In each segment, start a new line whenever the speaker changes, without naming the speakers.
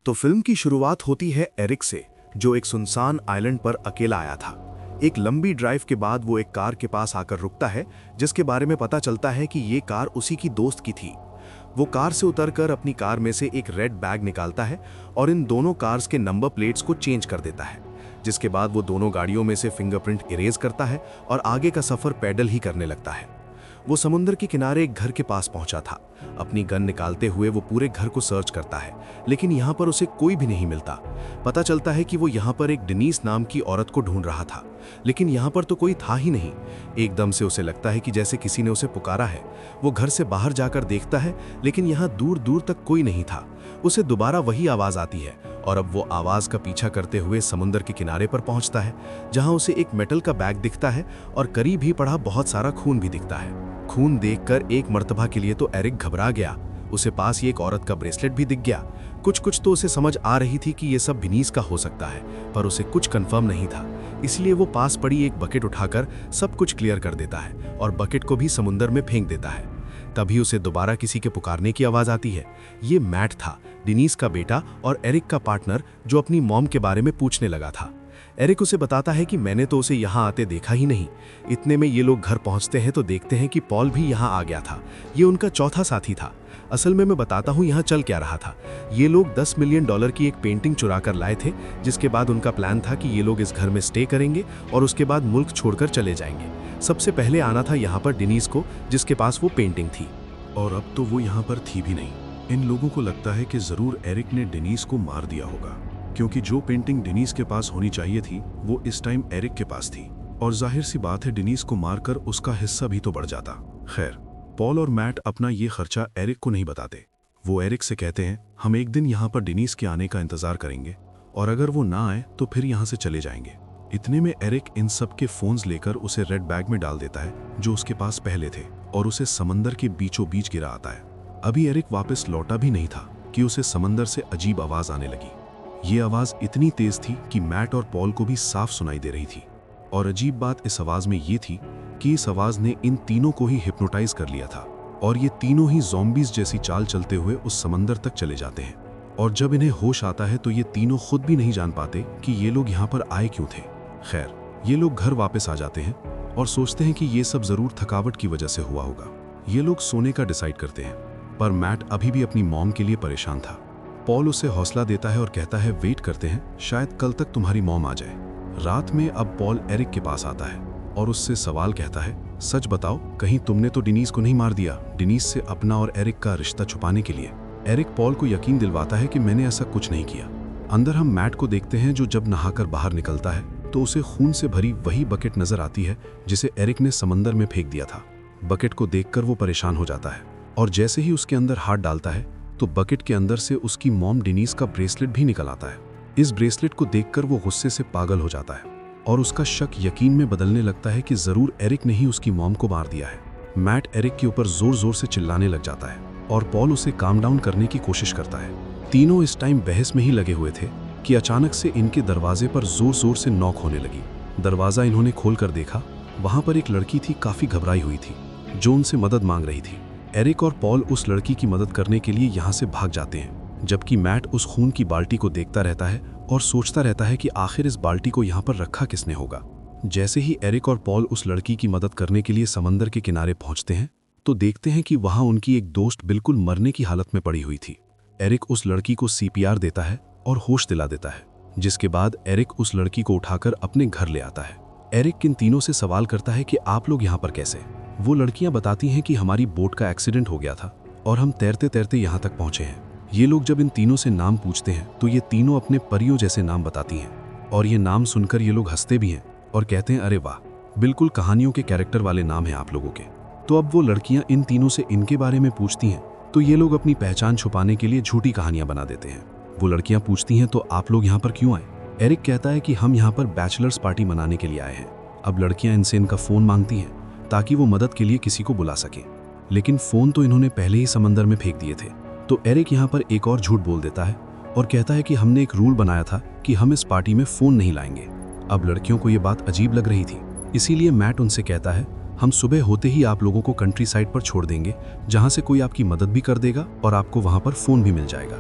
तो फिल्म की शुरुआत होती है एरिक से, जो एक सुनसान आइलैंड पर अकेला आया था। एक लंबी ड्राइव के बाद वो एक कार के पास आकर रुकता है, जिसके बारे में पता चलता है कि ये कार उसी की दोस्त की थी। वो कार से उतरकर अपनी कार में से एक रेड बैग निकालता है और इन दोनों कार्स के नंबर प्लेट्स को चेंज कर देता है, जिसके बाद वो दोनों गाड़ियों में से फिंगरप्रिंट इरेज करता है और आगे का सफर पैदल ही करने लगता है। वो समुद्र के किनारे एक घर के पास पहुंचा था। अपनी गन निकालते हुए वो पूरे घर को सर्च करता है, लेकिन यहाँ पर उसे कोई भी नहीं मिलता। पता चलता है कि वो यहाँ पर एक डेनीस नाम की औरत को ढूंढ रहा था, लेकिन यहाँ पर तो कोई था ही नहीं। एकदम से उसे लगता है कि जैसे किसी ने उसे पुकारा है। वो घर से बाहर जाकर देखता है, लेकिन यहाँ दूर दूर तक कोई नहीं था। उसे दोबारा वही आवाज़ आती है और अब वो आवाज़ का पीछा करते हुए समुद्र के किनारे पर पहुंचता है, जहां उसे एक मेटल का बैग दिखता है और करीब ही पड़ा बहुत सारा खून भी दिखता है। खून देखकर एक मर्तबा के लिए तो एरिक घबरा गया। उसे पास ही एक औरत का ब्रेसलेट भी दिख गया। कुछ तो उसे समझ आ रही थी कि ये सब विनीस का हो सकता है, पर उसे कुछ कंफर्म नहीं था। इसलिए वो पास पड़ी एक बकेट उठाकर सब कुछ क्लियर कर देता है और बकेट को भी समुद्र में फेंक देता है। तभी उसे दोबारा किसी के पुकारने की आवाज़ आती है। ये मैट था, डेनीस का बेटा और एरिक का पार्टनर, जो अपनी मॉम के बारे में पूछने लगा था। एरिक उसे बताता है कि मैंने तो उसे यहाँ आते देखा ही नहीं। इतने में ये लोग घर पहुँचते हैं तो देखते हैं कि पॉल भी यहाँ आ गया था। ये उनका चौथा साथी था। असल में मैं बताता हूँ यहाँ चल क्या रहा था। ये लोग $10 मिलियन की एक पेंटिंग चुरा कर लाए थे, जिसके बाद उनका प्लान था कि ये लोग इस घर में स्टे करेंगे और उसके बाद मुल्क छोड़कर चले जाएंगे। सबसे पहले आना था यहाँ पर डेनीस को, जिसके पास वो पेंटिंग थी।
और अब तो वो यहाँ पर थी भी नहीं। इन लोगों को लगता है कि जरूर एरिक ने डेनीस को मार दिया होगा, क्योंकि जो पेंटिंग डेनीस के पास होनी चाहिए थी वो इस टाइम एरिक के पास थी। और जाहिर सी बात है, डेनीस को मारकर उसका हिस्सा भी तो बढ़ जाता। खैर, पॉल और मैट अपना ये खर्चा एरिक को नहीं बताते। वो एरिक से कहते हैं, हम एक दिन यहाँ पर डेनीस के आने का इंतजार करेंगे और अगर वो ना आए तो फिर यहाँ से चले जाएंगे। इतने में एरिक इन सब के फोन्स लेकर उसे रेड बैग में डाल देता है, जो उसके पास पहले थे, और उसे समंदर के बीचों बीच गिरा आता है। अभी एरिक वापस लौटा भी नहीं था कि उसे समंदर से अजीब आवाज आने लगी। ये आवाज इतनी तेज थी कि मैट और पॉल को भी साफ सुनाई दे रही थी। और अजीब बात इस आवाज में ये थी कि इस आवाज ने इन तीनों को ही हिप्नोटाइज कर लिया था और ये तीनों ही ज़ॉम्बीज जैसी चाल चलते हुए उस समंदर तक चले जाते हैं। और जब इन्हें होश आता है तो ये तीनों खुद भी नहीं जान पाते कि ये लोग यहाँ पर आए क्यों थे। खैर, ये लोग घर वापस आ जाते हैं और सोचते हैं कि ये सब जरूर थकावट की वजह से हुआ होगा। ये लोग सोने का डिसाइड करते हैं, पर मैट अभी भी अपनी मॉम के लिए परेशान था। पॉल उसे हौसला देता है और कहता है, वेट करते हैं, शायद कल तक तुम्हारी मॉम आ जाए। रात में अब पॉल एरिक के पास आता है और उससे सवाल कहता है, सच बताओ, कहीं तुमने तो डेनीस को नहीं मार दिया, डेनीस से अपना और एरिक का रिश्ता छुपाने के लिए। एरिक पॉल को यकीन दिलवाता है कि मैंने ऐसा कुछ नहीं किया। अंदर हम मैट को देखते हैं, जो जब नहाकर बाहर निकलता है तो उसे खून से भरी वही बकेट नजर आती है जिसे एरिक ने समंदर में फेंक दिया था। बकेट को देखकर वो परेशान हो जाता है और जैसे ही उसके अंदर हाथ डालता है तो बकेट के अंदर से उसकी मॉम डेनीस का ब्रेसलेट भी निकल आता है। इस ब्रेसलेट को देखकर वो गुस्से से पागल हो जाता है और उसका शक यकीन में बदलने लगता है कि जरूर एरिक ने ही उसकी मॉम को मार दिया है। मैट एरिक के ऊपर जोर जोर से चिल्लाने लग जाता है और पॉल उसे काम डाउन करने की कोशिश करता है। तीनों इस टाइम बहस में ही लगे हुए थे कि अचानक से इनके दरवाजे पर जोर जोर से नॉक होने लगी। दरवाजा इन्होंने खोलकर देखा, वहां पर एक लड़की थी, काफी घबराई हुई थी, जो उनसे मदद मांग रही थी। एरिक और पॉल उस लड़की की मदद करने के लिए यहाँ से भाग जाते हैं, जबकि मैट उस खून की बाल्टी को देखता रहता है और सोचता रहता है कि आखिर इस बाल्टी को यहाँ पर रखा किसने होगा। जैसे ही एरिक और पॉल उस लड़की की मदद करने के लिए समंदर के किनारे पहुंचते हैं तो देखते हैं कि वहां उनकी एक दोस्त बिल्कुल मरने की हालत में पड़ी हुई थी। एरिक उस लड़की को CPR देता है और होश दिला देता है, जिसके बाद एरिक उस लड़की को उठाकर अपने घर ले आता है। एरिक किन तीनों से सवाल करता है कि आप लोग यहाँ पर कैसे। वो लड़कियां बताती हैं कि हमारी बोट का एक्सीडेंट हो गया था और हम तैरते तैरते यहाँ तक पहुंचे हैं। ये लोग जब इन तीनों से नाम पूछते हैं तो ये तीनों अपने परियों जैसे नाम बताती हैं और ये नाम सुनकर ये लोग हंसते भी हैं और कहते हैं, अरे वाह, बिल्कुल कहानियों के कैरेक्टर वाले नाम हैं आप लोगों के। तो अब वो लड़कियां इन तीनों से इनके बारे में पूछती हैं तो ये लोग अपनी पहचान छुपाने के लिए झूठी कहानियां बना देते हैं। वो लड़कियां पूछती हैं, तो आप लोग यहाँ पर क्यों आए। एरिक कहता है कि हम यहाँ पर बैचलर्स पार्टी मनाने के लिए आए हैं। अब लड़कियां इनसे इनका फ़ोन मांगती हैं ताकि वो मदद के लिए किसी को बुला सकें, लेकिन फ़ोन तो इन्होंने पहले ही समंदर में फेंक दिए थे। तो एरिक यहाँ पर एक और झूठ बोल देता है और कहता है कि हमने एक रूल बनाया था कि हम इस पार्टी में फ़ोन नहीं लाएंगे। अब लड़कियों को ये बात अजीब लग रही थी, इसीलिए मैट उनसे कहता है, हम सुबह होते ही आप लोगों को कंट्री साइड पर छोड़ देंगे, जहाँ से कोई आपकी मदद भी कर देगा और आपको वहाँ पर फ़ोन भी मिल जाएगा।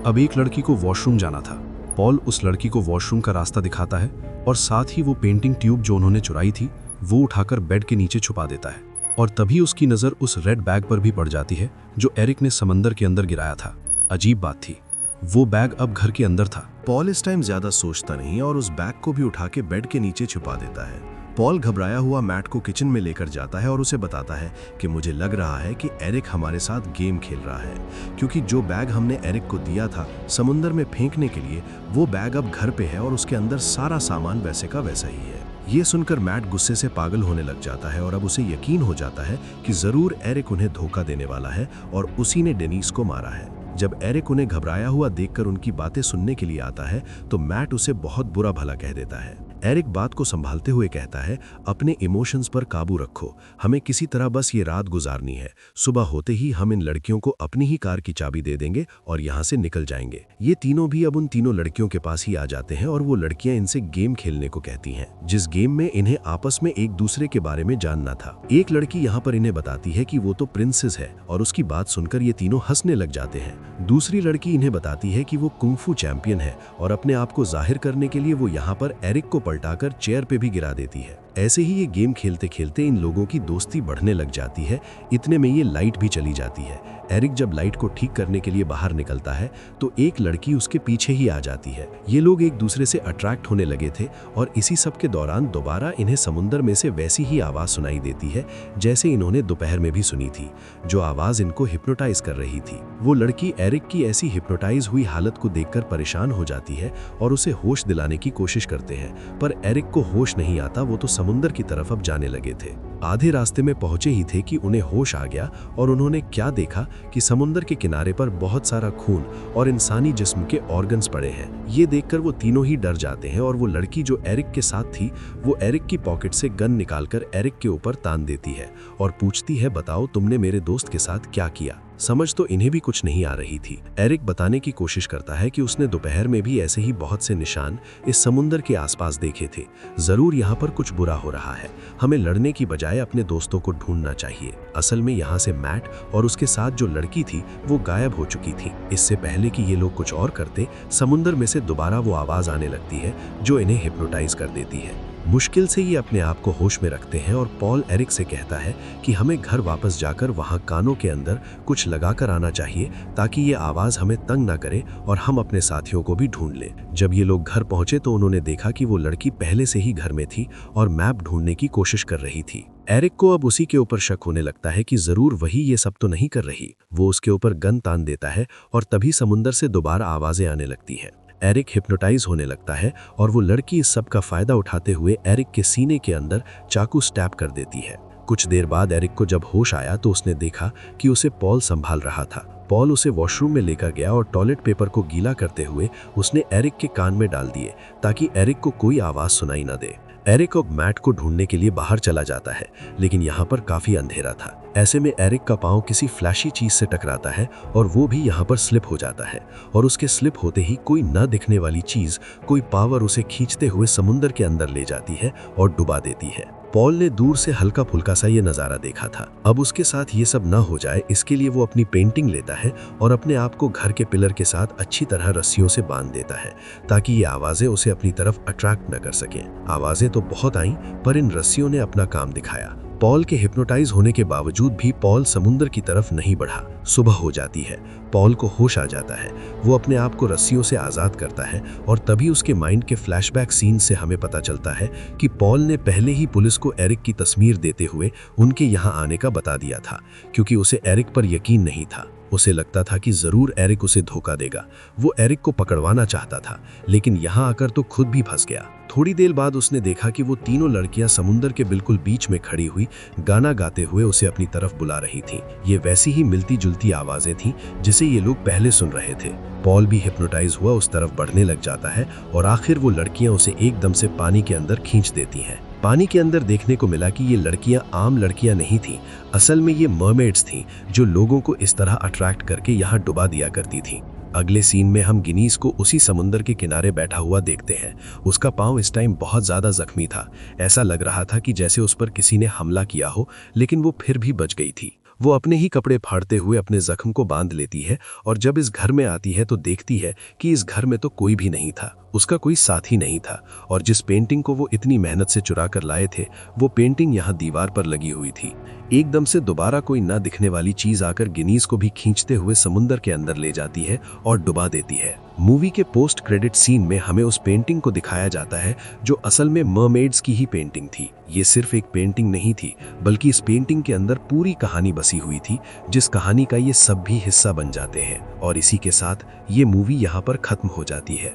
अब एक लड़की को वॉशरूम जाना था। पॉल उस लड़की को वॉशरूम का रास्ता दिखाता है और साथ ही वो पेंटिंग ट्यूब जो उन्होंने चुराई थी वो उठाकर बेड के नीचे छुपा देता है। और तभी उसकी नज़र उस रेड बैग पर भी पड़ जाती है जो एरिक ने समंदर के अंदर गिराया था। अजीब बात थी, वो बैग अब घर के अंदर था।
पॉल इस टाइम ज्यादा सोचता नहीं और उस बैग को भी उठा के बेड के नीचे छुपा देता है। पॉल घबराया हुआ मैट को किचन में लेकर जाता है और उसे बताता है कि मुझे लग रहा है कि एरिक हमारे साथ गेम खेल रहा है, क्योंकि जो बैग हमने एरिक को दिया था समुंदर में फेंकने के लिए, वो बैग अब घर पे है और उसके अंदर सारा सामान वैसे का वैसा ही है। ये सुनकर मैट गुस्से से पागल होने लग जाता है और अब उसे यकीन हो जाता है कि जरूर एरिक उन्हें धोखा देने वाला है और उसी ने डेनीस को मारा है। जब एरिक उन्हें घबराया हुआ देखकर उनकी बातें सुनने के लिए आता है तो मैट उसे बहुत बुरा भला कह देता है। एरिक बात को संभालते हुए कहता है, अपने इमोशंस पर काबू रखो, हमें किसी तरह बस ये रात गुजारनी है। सुबह होते ही हम इन लड़कियों को अपनी ही कार की चाबी दे देंगे और यहाँ से निकल जाएंगे। ये तीनों भी अब उन तीनों लड़कियों के पास ही आ जाते हैं और वो लड़कियां इनसे गेम खेलने को कहती हैं, जिस गेम में इन्हें आपस में एक दूसरे के बारे में जानना था। एक लड़की यहाँ पर इन्हें बताती है कि वो तो प्रिंसेस है और उसकी बात सुनकर ये तीनों हंसने लग जाते हैं। दूसरी लड़की इन्हें बताती है कि वो कुंग-फू चैंपियन है और अपने आप को जाहिर करने के लिए वो यहाँ पर एरिक को पलटाकर चेयर पे भी गिरा देती है। ऐसे ही ये गेम खेलते खेलते इन लोगों की दोस्ती बढ़ने लग जाती है। इतने में ये लाइट भी चली जाती है। एरिक जब लाइट को ठीक करने के लिए बाहर निकलता है तो एक लड़की उसके पीछे ही आ जाती है। ये लोग एक दूसरे से अट्रैक्ट होने लगे थे और इसी सब के दौरान दोबारा इन्हें समुंदर में से वैसी ही आवाज सुनाई देती है जैसे इन्होंने दोपहर में भी सुनी थी, जो आवाज इनको हिप्नोटाइज कर रही थी। वो लड़की एरिक की ऐसी हिप्नोटाइज हुई हालत को देखकर परेशान हो जाती है और उसे होश दिलाने की कोशिश करते हैं, पर एरिक को होश नहीं आता। वो तो समुंदर की तरफ अब जाने लगे थे। आधे रास्ते में पहुंचे ही थे कि उन्हें होश आ गया और उन्होंने क्या देखा कि समुंदर के किनारे पर बहुत सारा खून और इंसानी जिस्म के ऑर्गन्स पड़े हैं। ये देखकर वो तीनों ही डर जाते हैं और वो लड़की जो एरिक के साथ थी वो एरिक की पॉकेट से गन निकालकर एरिक के ऊपर तान देती है और पूछती है, बताओ तुमने मेरे दोस्त के साथ क्या किया। समझ तो इन्हें भी कुछ नहीं आ रही थी। एरिक बताने की कोशिश करता है कि उसने दोपहर में भी ऐसे ही बहुत से निशान इस समुंदर के आसपास देखे थे। जरूर यहाँ पर कुछ बुरा हो रहा है, हमें लड़ने की बजाय अपने दोस्तों को ढूंढना चाहिए। असल में यहाँ से मैट और उसके साथ जो लड़की थी वो गायब हो चुकी थी। इससे पहले कि ये लोग कुछ और करते, समुंदर में से दोबारा वो आवाज आने लगती है जो इन्हें हिप्नोटाइज कर देती है। मुश्किल से ये अपने आप को होश में रखते हैं और पॉल एरिक से कहता है कि हमें घर वापस जाकर वहां कानों के अंदर कुछ लगाकर आना चाहिए ताकि ये आवाज हमें तंग ना करे और हम अपने साथियों को भी ढूंढ लें। जब ये लोग घर पहुंचे तो उन्होंने देखा कि वो लड़की पहले से ही घर में थी और मैप ढूंढने की कोशिश कर रही थी। एरिक को अब उसी के ऊपर शक होने लगता है कि जरूर वही ये सब तो नहीं कर रही। वो उसके ऊपर गन तान देता है और तभी समुंदर से दोबारा आवाजें आने लगती हैं। एरिक हिप्नोटाइज होने लगता है और वो लड़की इस सब का फायदा उठाते हुए एरिक के सीने के अंदर चाकू स्टैब कर देती है। कुछ देर बाद एरिक को जब होश आया तो उसने देखा कि उसे पॉल संभाल रहा था। पॉल उसे वॉशरूम में लेकर गया और टॉयलेट पेपर को गीला करते हुए उसने एरिक के कान में डाल दिए ताकि एरिक को कोई आवाज सुनाई न दे। एरिक अब मैट को ढूंढने के लिए बाहर चला जाता है, लेकिन यहाँ पर काफी अंधेरा था। ऐसे में एरिक का पांव किसी फ्लैशी चीज से टकराता है और वो भी यहाँ पर स्लिप हो जाता है और उसके स्लिप होते ही कोई न दिखने वाली चीज, कोई पावर उसे खींचते हुए समुंदर के अंदर ले जाती है और डुबा देती है। पॉल ने दूर से हल्का फुल्का सा ये नजारा देखा था। अब उसके साथ ये सब न हो जाए इसके लिए वो अपनी पेंटिंग लेता है और अपने आप को घर के पिलर के साथ अच्छी तरह रस्सियों से बांध देता है ताकि ये आवाजें उसे अपनी तरफ अट्रैक्ट न कर सकें। आवाजें तो बहुत आईं, पर इन रस्सियों ने अपना काम दिखाया। पॉल के हिप्नोटाइज होने के बावजूद भी पॉल समुंदर की तरफ नहीं बढ़ा। सुबह हो जाती है, पॉल को होश आ जाता है। वो अपने आप को रस्सियों से आज़ाद करता है और तभी उसके माइंड के फ्लैशबैक सीन से हमें पता चलता है कि पॉल ने पहले ही पुलिस को एरिक की तस्वीर देते हुए उनके यहाँ आने का बता दिया था, क्योंकि उसे एरिक पर यकीन नहीं था। उसे लगता था कि जरूर एरिक उसे धोखा देगा। वो एरिक को पकड़वाना चाहता था, लेकिन यहाँ आकर तो खुद भी फंस गया। थोड़ी देर बाद उसने देखा कि वो तीनों लड़कियां समुंदर के बिल्कुल बीच में खड़ी हुई गाना गाते हुए उसे अपनी तरफ बुला रही थीं। ये वैसी ही मिलती जुलती आवाजें थीं जिसे ये लोग पहले सुन रहे थे। पॉल भी हिप्नोटाइज हुआ उस तरफ बढ़ने लग जाता है और आखिर वो लड़कियां उसे एकदम से पानी के अंदर खींच देती हैं। पानी के अंदर देखने को मिला कि ये लड़कियां आम लड़कियां नहीं थीं, असल में ये मरमेड्स थीं जो लोगों को इस तरह अट्रैक्ट करके यहाँ डुबा दिया करती थीं। अगले सीन में हम गिनीज को उसी समुंदर के किनारे बैठा हुआ देखते हैं। उसका पांव इस टाइम बहुत ज्यादा जख्मी था। ऐसा लग रहा था कि जैसे उस पर किसी ने हमला किया हो, लेकिन वो फिर भी बच गई थी।
वो अपने ही कपड़े फाड़ते हुए अपने जख्म को बांध लेती है और जब इस घर में आती है तो देखती है कि इस घर में तो कोई भी नहीं था, उसका कोई साथी नहीं था और जिस पेंटिंग को वो इतनी मेहनत से चुरा कर लाए थे वो पेंटिंग यहाँ दीवार पर लगी हुई थी। एकदम से दोबारा कोई ना दिखने वाली चीज आकर गिनीज को भी खींचते हुए समुंदर के अंदर ले जाती है और डुबा देती है। मूवी के पोस्ट क्रेडिट सीन में हमें उस पेंटिंग को दिखाया जाता है जो असल में मरमेड्स की ही पेंटिंग थी। ये सिर्फ एक पेंटिंग नहीं थी बल्कि इस पेंटिंग के अंदर पूरी कहानी बसी हुई थी, जिस कहानी का ये सब भी हिस्सा बन जाते हैं। और इसी के साथ ये मूवी यहाँ पर खत्म हो जाती है।